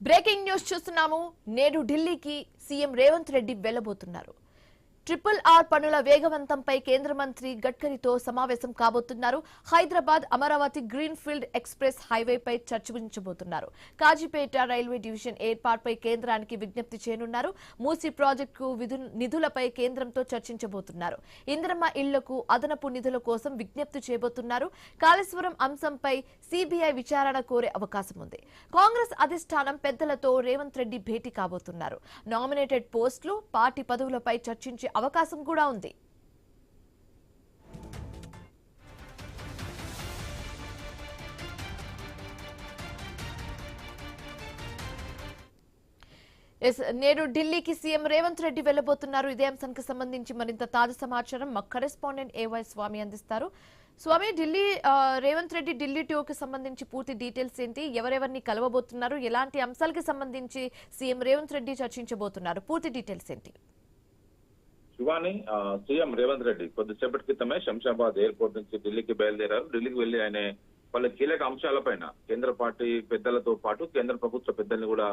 Breaking news చూస్తున్నాము. నేడు ఢిల్లీకి సీఎం రేవంత్ రెడ్డి వెళ్లబోతున్నారు. RRR పనుల వేగవంతంపై కేంద్ర మంత్రి గడ్కరీతో సమావేశం కాబోతున్నారు. Hyderabad Amaravati green field express హైవేపై చర్చించబోతున్నారు. కాజీపేట రైల్వే డివిజన్ ఏర్పాటుపై కేంద్రానికి విజ్ఞప్తి చేయనున్నారు. మూసీ ప్రాజెక్టుకు నిధులపై కేంద్రంతో చర్చించబోతున్నారు. ఇందిరమ్మ ఇళ్లకు అదనపు నిధుల కోసం విజ్ఞప్తి చేయబోతున్నారు. కాళేశ్వరం అంశంపై సిబిఐ విచారణ కోరే అవకాశం ఉంది. కాంగ్రెస్ అధిష్టానం పెద్దలతో రేవంత్ రెడ్డి భేటీ కాబోతున్నారు. నామినేటెడ్ పోస్టులు, పార్టీ పదవులపై చర్చించే అవకాశం కూడా ఉంది. నేడు ఢిల్లీకి సీఎం రేవంత్ రెడ్డి వెళ్లబోతున్నారు. ఇదే అంశానికి సంబంధించి మరింత తాజా సమాచారం మా కరెస్పాండెంట్ ఏవై స్వామి అందిస్తారు. స్వామి, రేవంత్ రెడ్డి ఢిల్లీ టూర్కి సంబంధించి పూర్తి డీటెయిల్స్ ఏంటి? ఎవరెవరిని కలవబోతున్నారు? ఎలాంటి అంశాలకు సంబంధించి సీఎం రేవంత్ రెడ్డి చర్చించబోతున్నారు? పూర్తి డీటెయిల్స్ ఏంటి? శివాని, సీఎం రేవంత్ రెడ్డి కొద్దిసేపటి క్రితమే శంషాబాద్ ఎయిర్పోర్ట్ నుంచి ఢిల్లీకి బయలుదేరారు. ఢిల్లీకి వెళ్లి ఆయన పలు కీలక అంశాలపైన కేంద్ర పార్టీ పెద్దలతో పాటు కేంద్ర ప్రభుత్వ పెద్దల్ని కూడా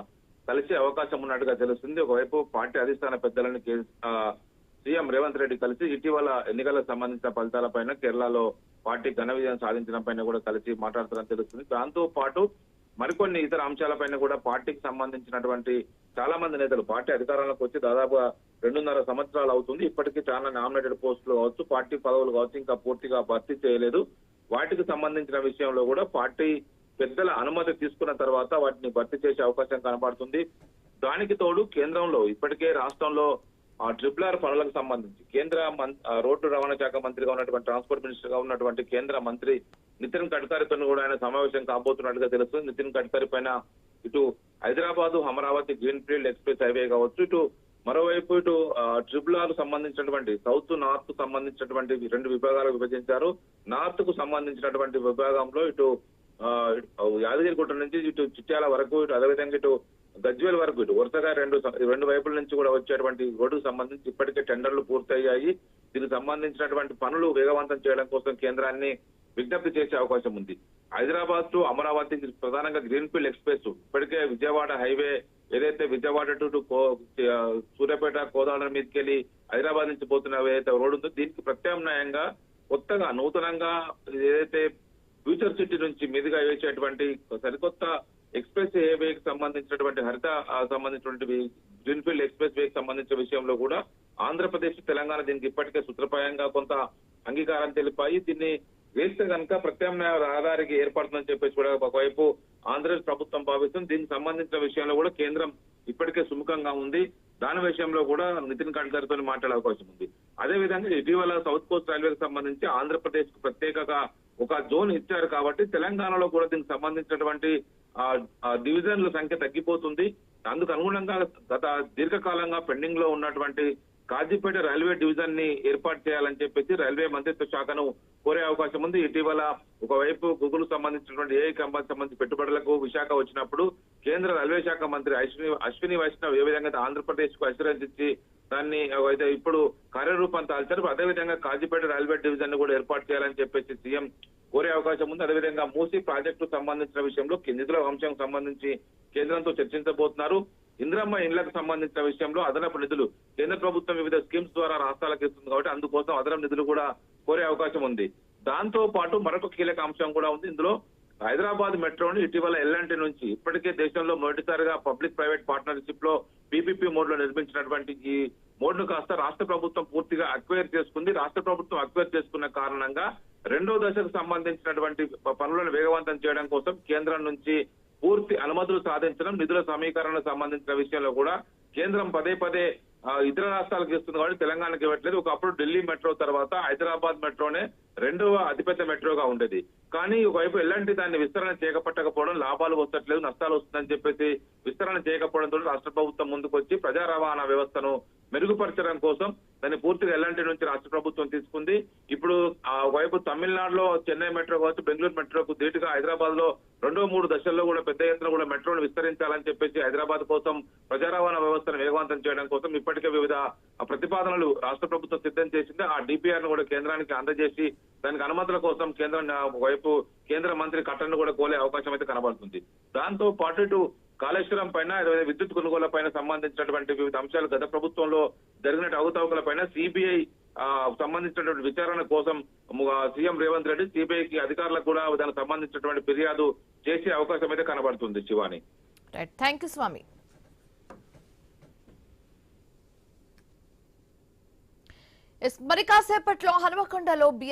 కలిసే అవకాశం ఉన్నట్టుగా తెలుస్తుంది. ఒకవైపు పార్టీ అధిష్టాన పెద్దలని సీఎం రేవంత్ రెడ్డి కలిసి ఇటీవల ఎన్నికలకు సంబంధించిన ఫలితాలపైన కేరళలో పార్టీ ఘన విజయం సాధించడం పైన కూడా కలిసి మాట్లాడుతారని తెలుస్తుంది. దాంతో పాటు మరికొన్ని ఇతర అంశాలపైన కూడా పార్టీకి సంబంధించినటువంటి చాలా మంది నేతలు పార్టీ అధికారంలోకి వచ్చి దాదాపుగా 2.5 సంవత్సరాలు అవుతుంది. ఇప్పటికీ చాలా నామినేటెడ్ పోస్టులు కావచ్చు, పార్టీ పదవులు కావచ్చు, ఇంకా పూర్తిగా భర్తీ చేయలేదు. వాటికి సంబంధించిన విషయంలో కూడా పార్టీ పెద్దల అనుమతి తీసుకున్న తర్వాత వాటిని భర్తీ చేసే అవకాశం కనబడుతుంది. దానికి తోడు కేంద్రంలో ఇప్పటికే రాష్ట్రంలో RRR పనులకు సంబంధించి కేంద్ర రోడ్డు రవాణా శాఖ మంత్రిగా ఉన్నటువంటి ట్రాన్స్పోర్ట్ మినిస్టర్ గా ఉన్నటువంటి కేంద్ర మంత్రి నితిన్ గడ్కరీతో కూడా ఆయన సమావేశం కాబోతున్నట్టుగా తెలుస్తుంది. నితిన్ గడ్కరీ పైన ఇటు Hyderabad Amaravati green field express highway కావచ్చు, ఇటు మరోవైపు ఇటు RRR సంబంధించినటువంటి సౌత్ నార్త్ సంబంధించినటువంటి 2 విభాగాలకు విభజించారు. నార్త్ కు సంబంధించినటువంటి విభాగంలో ఇటు యాదగిరిగుట్ట నుంచి ఇటు చిట్యాల వరకు, ఇటు అదేవిధంగా ఇటు గజ్వేల్ వరకు, ఇటు వరుసగా రెండు వైపుల నుంచి కూడా వచ్చేటువంటి రోడ్డుకు సంబంధించి ఇప్పటికే టెండర్లు పూర్తయ్యాయి. దీనికి సంబంధించినటువంటి పనులు వేగవంతం చేయడం కోసం కేంద్రాన్ని విజ్ఞప్తి చేసే అవకాశం ఉంది. హైదరాబాద్ టు అమరావతి ప్రధానంగా గ్రీన్ ఫీల్డ్ ఎక్స్ప్రెస్ ఇప్పటికే విజయవాడ హైవే ఏదైతే విజయవాడ టు సూర్యాపేట కోదాడ మీదకి వెళ్ళి హైదరాబాద్ నుంచి పోతున్న ఏదైతే రోడ్డు ఉందో దీనికి ప్రత్యామ్నాయంగా కొత్తగా నూతనంగా ఏదైతే ఫ్యూచర్ సిటీ నుంచి మీదుగా వేసేటువంటి సరికొత్త ఎక్స్ప్రెస్ హైవేకి సంబంధించినటువంటి హరిత సంబంధించినటువంటి గ్రీన్ ఫీల్డ్ ఎక్స్ప్రెస్ వేకి సంబంధించిన విషయంలో కూడా ఆంధ్రప్రదేశ్, తెలంగాణ దీనికి ఇప్పటికే సూత్రప్రాయంగా కొంత అంగీకారం తెలిపాయి. దీన్ని వేస్తే కనుక ప్రత్యామ్నాయ రహదారికి ఏర్పడుతుందని చెప్పేసి కూడా ఒకవైపు ఆంధ్రప్రదేశ్ ప్రభుత్వం భావిస్తుంది. దీనికి సంబంధించిన విషయంలో కూడా కేంద్రం ఇప్పటికే సుముఖంగా ఉంది. దాని విషయంలో కూడా నితిన్ గడ్కరీతో మాట్లాడే అవకాశం ఉంది. అదేవిధంగా ఇటీవల సౌత్ కోస్ట్ రైల్వేకి సంబంధించి ఆంధ్రప్రదేశ్ కు ప్రత్యేకంగా ఒక జోన్ ఇచ్చారు కాబట్టి తెలంగాణలో కూడా దీనికి సంబంధించినటువంటి డివిజన్ల సంఖ్య తగ్గిపోతుంది. అందుకు అనుగుణంగా గత దీర్ఘకాలంగా పెండింగ్ లో ఉన్నటువంటి కాజీపేట రైల్వే డివిజన్ ని ఏర్పాటు చేయాలని చెప్పేసి రైల్వే మంత్రిత్వ శాఖను కోరే అవకాశం ఉంది. ఇటీవల ఒకవైపు గూగుల్ సంబంధించినటువంటి ఏఐ కంపెనీ సంబంధించి పెట్టుబడులకు విశాఖ వచ్చినప్పుడు కేంద్ర రైల్వే శాఖ మంత్రి అశ్విని వైష్ణవ్ ఏ విధంగా ఆంధ్రప్రదేశ్ కు అష్యూరెన్స్ ఇచ్చి దాన్ని అయితే ఇప్పుడు కార్యరూపం దాల్చారు. అదేవిధంగా కాజీపేట రైల్వే డివిజన్ ని కూడా ఏర్పాటు చేయాలని చెప్పేసి సీఎం కోరే అవకాశం ఉంది. అదేవిధంగా మూసీ ప్రాజెక్టు సంబంధించిన విషయంలో నిధుల అంశం సంబంధించి కేంద్రంతో చర్చించబోతున్నారు. ఇందిరమ్మ ఇళ్లకు సంబంధించిన విషయంలో అదనపు నిధులు కేంద్ర ప్రభుత్వం వివిధ స్కీమ్స్ ద్వారా రాష్ట్రాలకు ఇస్తుంది కాబట్టి అందుకోసం అదనపు నిధులు కూడా కోరే అవకాశం ఉంది. దాంతో పాటు మరొక కీలక అంశం కూడా ఉంది. ఇందులో హైదరాబాద్ మెట్రోని ఇటీవల ఎల్ఎన్టీ నుంచి ఇప్పటికే దేశంలో మొదటిసారిగా పబ్లిక్ ప్రైవేట్ పార్ట్నర్షిప్ లో పీపీపీ మోడ్ లో నిర్మించినటువంటి ఈ మోడ్ ను కాస్త రాష్ట్ర ప్రభుత్వం పూర్తిగా అక్వైర్ చేసుకుంది. రాష్ట్ర ప్రభుత్వం అక్వైర్ చేసుకున్న కారణంగా 2వ దశకు సంబంధించినటువంటి పనులను వేగవంతం చేయడం కోసం కేంద్రం నుంచి పూర్తి అనుమతులు సాధించడం, నిధుల సమీకరణకు సంబంధించిన విషయంలో కూడా కేంద్రం పదే ఇతర రాష్ట్రాలకు ఇస్తుంది కాబట్టి తెలంగాణకి ఇవ్వట్లేదు. ఒకప్పుడు ఢిల్లీ మెట్రో తర్వాత హైదరాబాద్ మెట్రోనే 2వ అతిపెద్ద మెట్రోగా ఉండేది. కానీ ఒకవైపు ఎలాంటి దాన్ని విస్తరణ చేయకపోవడం లాభాలు వస్తట్లేదు, నష్టాలు వస్తుందని చెప్పేసి విస్తరణ చేయకపోవడంతో రాష్ట్ర ప్రభుత్వం ముందుకు వచ్చి ప్రజా రవాణా వ్యవస్థను మెరుగుపరచడం కోసం దాన్ని పూర్తిగా ఎల్ఎన్టీ నుంచి రాష్ట్ర ప్రభుత్వం తీసుకుంది. ఇప్పుడు వైపు తమిళనాడులో చెన్నై మెట్రో కావచ్చు, బెంగళూరు మెట్రోకు ధీటుగా హైదరాబాద్ లో 2-3 దశల్లో కూడా పెద్ద ఎత్తున కూడా మెట్రోను విస్తరించాలని చెప్పేసి హైదరాబాద్ కోసం ప్రజా రవాణా వ్యవస్థను వేగవంతం చేయడం కోసం ఇప్పటికే వివిధ ప్రతిపాదనలు రాష్ట్ర ప్రభుత్వం సిద్ధం చేసింది. ఆ డిపిఆర్ ను కూడా కేంద్రానికి అందజేసి దానికి అనుమతుల కోసం కేంద్రం వైపు కేంద్ర మంత్రి కట్టను కూడా కోలే అవకాశం అయితే కనబడుతుంది. దాంతో పాటు ఇటు కాళేశ్వరం పైన అదేవిధంగా విద్యుత్ కొనుగోళ్ల పైన సంబంధించినటువంటి వివిధ అంశాలు గత ప్రభుత్వంలో జరిగిన అవకతవకల పైన సిబిఐ సంబంధించినటువంటి విచారణ కోసం సీఎం రేవంత్ రెడ్డి సిబిఐకి అధికారులకు కూడా దానికి సంబంధించినటువంటి ఫిర్యాదు చేసే అవకాశం అయితే కనబడుతుంది శివాని. రైట్, థ్యాంక్ యూ స్వామి. మరి కాసేపట్లో హనుమకొండలో